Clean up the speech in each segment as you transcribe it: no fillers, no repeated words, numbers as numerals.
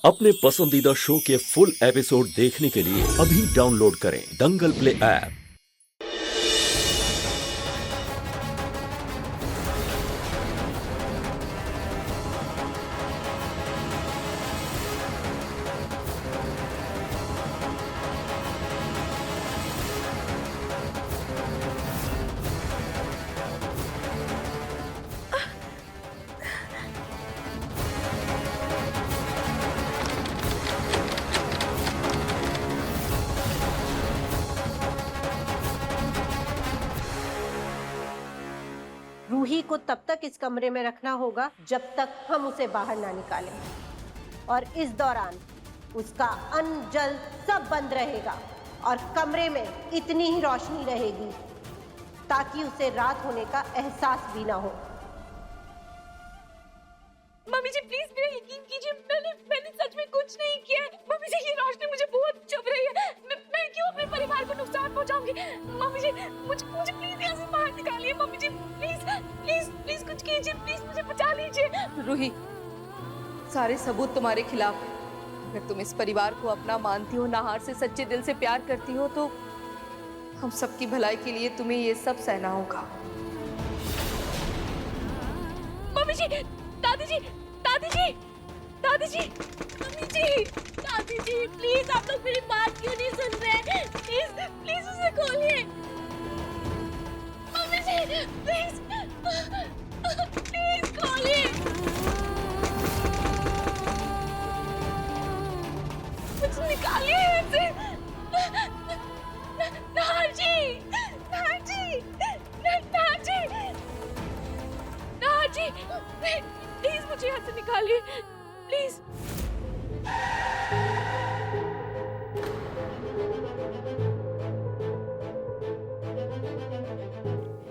अपने पसंदीदा शो के फुल एपिसोड देखने के लिए अभी डाउनलोड करें दंगल प्ले ऐप। रूही को तब तक इस कमरे में रखना होगा जब तक हम उसे बाहर ना निकालें, और इस दौरान उसका अन्न जल सब बंद रहेगा और कमरे में इतनी ही रोशनी रहेगी ताकि उसे रात होने का एहसास भी ना हो। मम्मी जी प्लीज मेरा यकीन कीजिए, मैंने सच में कुछ नहीं किया है। मम्मी जी ये रोशनी मुझे बहुत चुभ रही है। मैं क्यों अपने परिवार को नुकसान पहुंचाऊंगी? मम्मी जी मुझे प्लीज यहाँ से बाहर निकालिए। Mummy ji please please please कुछ कीजिए, प्लीज मुझे बचा लीजिए। रूही, सारे सबूत तुम्हारे खिलाफ है। अगर तुम इस परिवार को अपना मानती हो, नाहार से सच्चे दिल से प्यार करती हो, तो हम सबकी भलाई के लिए तुम्हें ये सब सहना होगा। मम्मी जी, दादी जी, दादी जी, दादी जी, मम्मी जी, दादी जी, प्लीज आप लोग मेरी बात क्यों नहीं सुन रहे? प्लीज प्लीज उसे खोलिए। मम्मी जी प्लीज प्लीज खोलिए। मुझे निकालिए इसे। नाहर जी, नाहर जी, नाहर जी, नाहर जी, प्लीज मुझे यहाँ से निकालिए, प्लीज।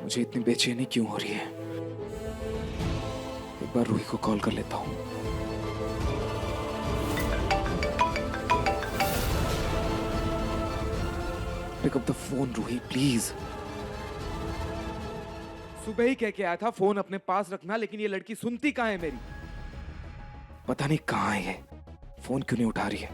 मुझे इतनी बेचैनी क्यों हो रही है? एक बार रूही को कॉल कर लेता हूँ। Pick up the phone Ruhi, please. सुबह ही कह के आया था फोन अपने पास रखना, लेकिन ये लड़की सुनती कहाँ है मेरी? पता नहीं कहाँ है ये, फोन क्यों नहीं उठा रही है?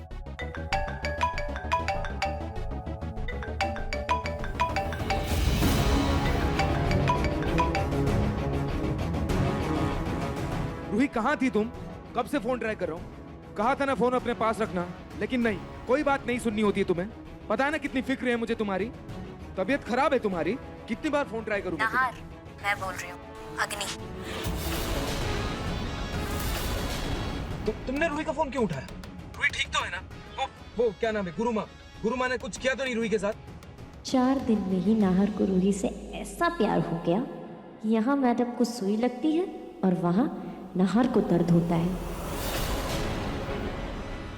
रूही कहाँ थी तुम? कब से फोन ट्राई कर रहा हूँ। कहा था ना फोन अपने पास रखना, लेकिन नहीं, कोई बात नहीं सुननी होती है तुम्हें। पता है ना कितनी फिक्र है मुझे तुम्हारी, तबीयत खराब है तुम्हारी। कितनी बार फोन ट्राई करूँ? नाहर, मैं बोल रही हूँ, अग्नि। तुमने रूही का फोन क्यों उठाया? रूही ठीक तो है ना? वो क्या नाम है, गुरुमा ने कुछ किया तो नहीं रूही के साथ? 4 दिन में ही नाहर को रूही से ऐसा प्यार हो गया कि यहाँ मैडम को सुई लगती है और वहाँ नाहर को दर्द होता है।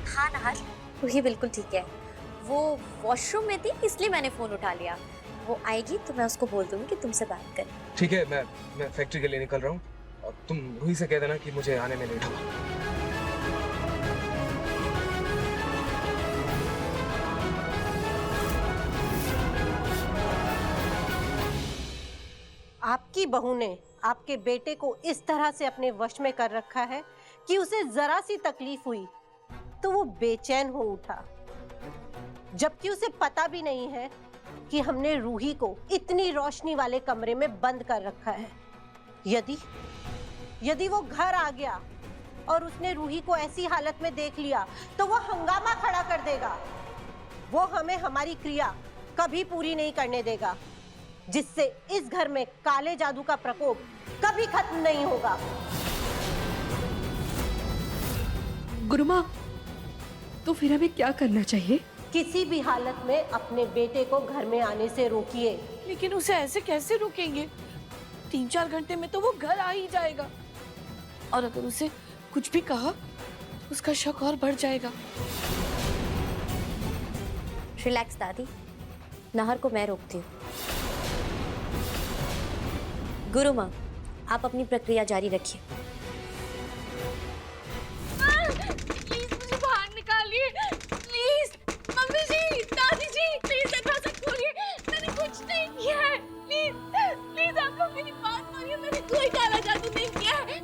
हाँ नाहर, रूही बिल्कुल ठीक है। वो वॉशरूम में थी इसलिए मैंने फोन उठा लिया। वो आएगी तो मैं उसको बोल दूंगी कि तुमसे बात करे। ठीक है, मैं फैक्ट्री के लिए निकल रहा हूँ और तुम रूही से कह देना कि मुझे आने में लेट होगा। आपकी बहू ने आपके बेटे को इस तरह से अपने वश में कर रखा है कि उसे जरा सी तकलीफ हुई तो वो बेचैन हो उठा, जबकि उसे पता भी नहीं है कि हमने रूही को इतनी रोशनी वाले कमरे में बंद कर रखा है। यदि वो घर आ गया और उसने रूही को ऐसी हालत में देख लिया तो वो हंगामा खड़ा कर देगा। वो हमें हमारी क्रिया कभी पूरी नहीं करने देगा, जिससे इस घर में काले जादू का प्रकोप कभी खत्म नहीं होगा। गुरुमा, तो फिर हमें क्या करना चाहिए? किसी भी हालत में अपने बेटे को घर में आने से रोकिए। लेकिन उसे ऐसे कैसे रोकेंगे? 3-4 घंटे में तो वो घर आ ही जाएगा, और अगर उसे कुछ भी कहा तो उसका शक और बढ़ जाएगा। रिलैक्स दादी, नाहर को मैं रोकती हूँ। गुरुमा, आप अपनी प्रक्रिया जारी रखिए। प्लीज मुझे बाहर निकालिए, प्लीज। मम्मी जी, दादी जी, प्लीज दरवाजा खोलिए। मैंने कुछ नहीं किया है, प्लीज प्लीज आप लोग मेरी बात मानिए। मैंने कोई काला जादू नहीं किया है।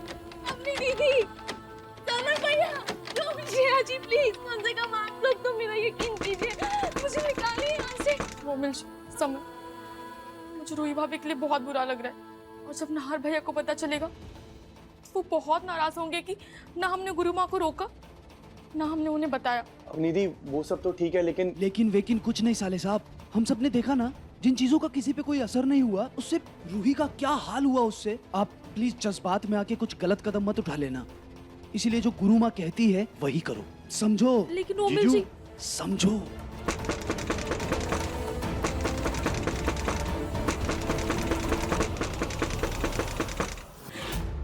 अपनी दीदी, समर भैया, लोग जी जी प्लीज मुझसे कम आप लोग तो मेरा यकीन कीजिए, मुझे निकालिए यहाँ से। मोमिल समझ, मुझे रूही भाभी के लिए बहुत बुरा लग रहा है, और जब नाहर भैया को पता चलेगा वो बहुत नाराज होंगे कि ना हमने गुरु माँ को रोका ना हमने उन्हें बताया। निधि वो सब तो ठीक है, लेकिन कुछ नहीं साले साहब, हम सब ने देखा ना जिन चीजों का किसी पे कोई असर नहीं हुआ उससे रूही का क्या हाल हुआ उससे। आप प्लीज जज्बात में आके कुछ गलत कदम मत उठा लेना, इसीलिए जो गुरु माँ कहती है वही करो, समझो? लेकिन मोमिल जी, समझो।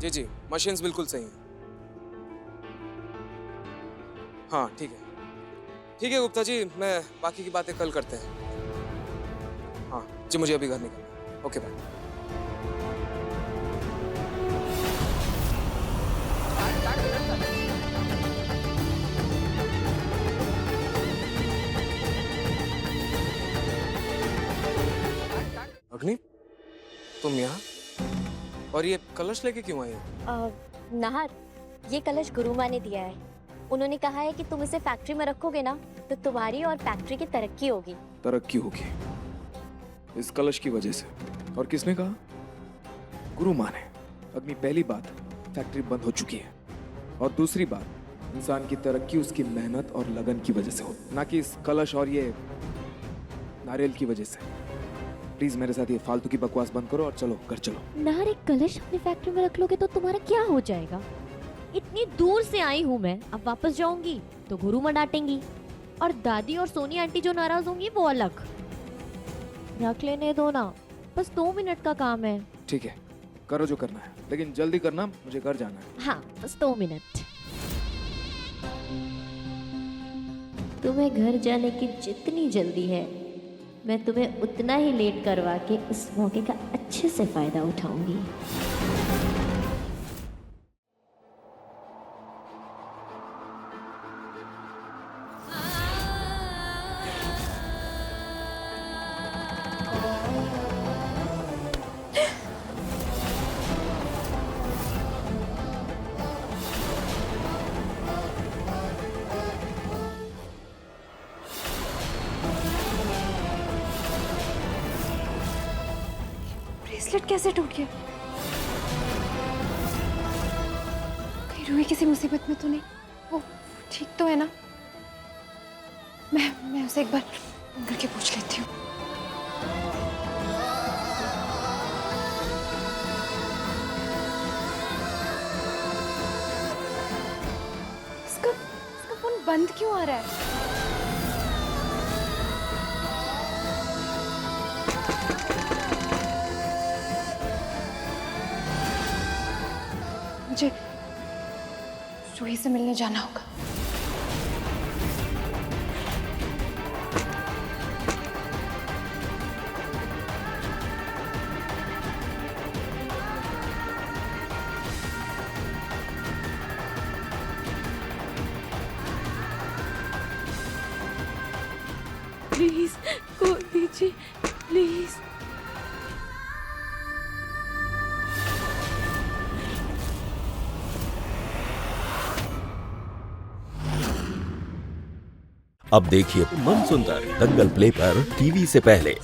जी जी, मशीन्स बिल्कुल सही हैं। हाँ ठीक है गुप्ता जी, मैं बाकी की बातें कल करते हैं। हाँ जी, मुझे अभी घर निकलना है। Okay bye. अग्नि, तुम यहाँ? और ये कलश लेके क्यों आई हो? नाहर, ये कलश गुरु माँ ने दिया है। उन्होंने कहा है कि तुम इसे फैक्ट्री में रखोगे ना तो तुम्हारी और फैक्ट्री की तरक्की होगी। तरक्की होगी इस कलश की वजह से? और किसने कहा? गुरु माँ ने। अग्नि, पहली बात, फैक्ट्री बंद हो चुकी है, और दूसरी बात, इंसान की तरक्की उसकी मेहनत और लगन की वजह से हो, ना कि इस कलश और ये नारियल की वजह से। प्लीज मेरे साथ ये फालतू की बकवास बंद करो और चलो घर चलो। नाहर, एक कलश अपनी फैक्ट्री में रख लोगे तो तुम्हारा क्या हो जाएगा? इतनी दूर से आई हूँ मैं, अब वापस जाऊंगी तो गुरु माँ डांटेंगी, और दादी और सोनी आंटी जो नाराज होंगी वो अलग। रख लेने दो ना, बस 2 मिनट का काम है। ठीक है, करो जो करना है, लेकिन जल्दी करना, मुझे घर जाना है। हाँ, बस 2 मिनट। तुम्हें घर जाने की जितनी जल्दी है, मैं तुम्हें उतना ही लेट करवा के इस मौके का अच्छे से फायदा उठाऊंगी। ब्रेसलेट कैसे टूट गया? कहीं रूही किसी मुसीबत में तो नहीं? वो ठीक तो है ना? मैं उसे एक बार फोन करके पूछ लेती हूँ। इसका फोन बंद क्यों आ रहा है? मुझे रूही से मिलने जाना होगा। प्लीज खोल दीजिए, प्लीज। अब देखिए मनसुंदर दंगल प्ले पर टीवी से पहले।